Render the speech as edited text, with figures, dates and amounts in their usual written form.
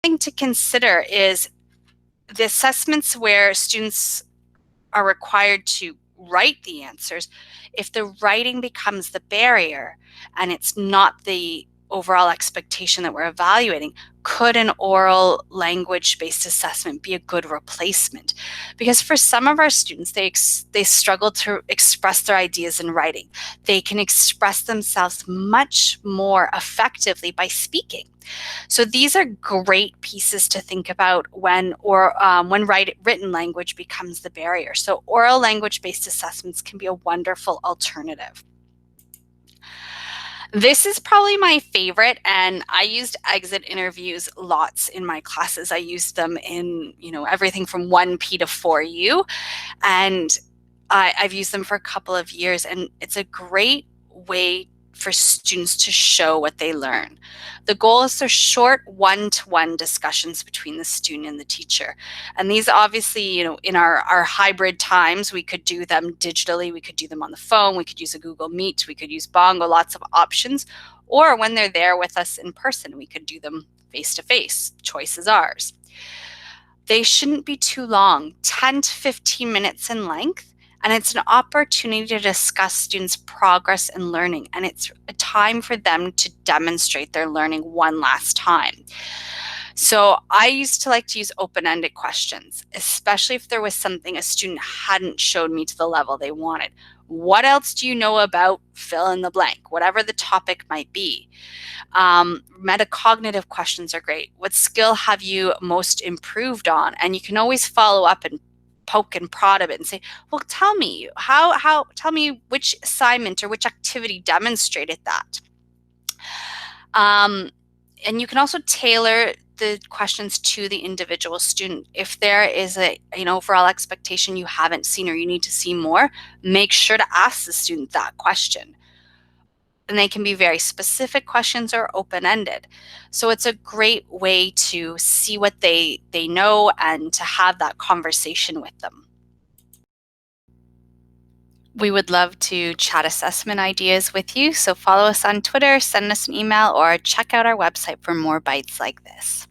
thing to consider is the assessments where students are required to write the answers. If the writing becomes the barrier and it's not the overall expectation that we're evaluating, could an oral language-based assessment be a good replacement? Because for some of our students, they struggle to express their ideas in writing. They can express themselves much more effectively by speaking. So these are great pieces to think about when written language becomes the barrier. So oral language-based assessments can be a wonderful alternative. This is probably my favorite, and I used exit interviews lots in my classes. I used them in, everything from 1P to 4U, and I've used them for a couple of years, and it's a great way for students to show what they learn. The goal is to short one-to-one discussions between the student and the teacher. And these obviously, in our hybrid times, we could do them digitally, we could do them on the phone, we could use a Google Meet, we could use Bongo, lots of options. Or when they're there with us in person, we could do them face-to-face. Choice is ours. They shouldn't be too long, 10 to 15 minutes in length. And it's an opportunity to discuss students' progress and learning. And it's a time for them to demonstrate their learning one last time. So I used to like to use open-ended questions, especially if there was something a student hadn't showed me to the level they wanted. What else do you know about fill in the blank, whatever the topic might be? Metacognitive questions are great. What skill have you most improved on? And you can always follow up and poke and prod a bit and say, well, tell me tell me which assignment or which activity demonstrated that. And you can also tailor the questions to the individual student. If there is an overall expectation you haven't seen or you need to see more, make sure to ask the student that question. And they can be very specific questions or open-ended. So it's a great way to see what they know and to have that conversation with them. We would love to chat assessment ideas with you, so follow us on Twitter, send us an email, or check out our website for more bites like this.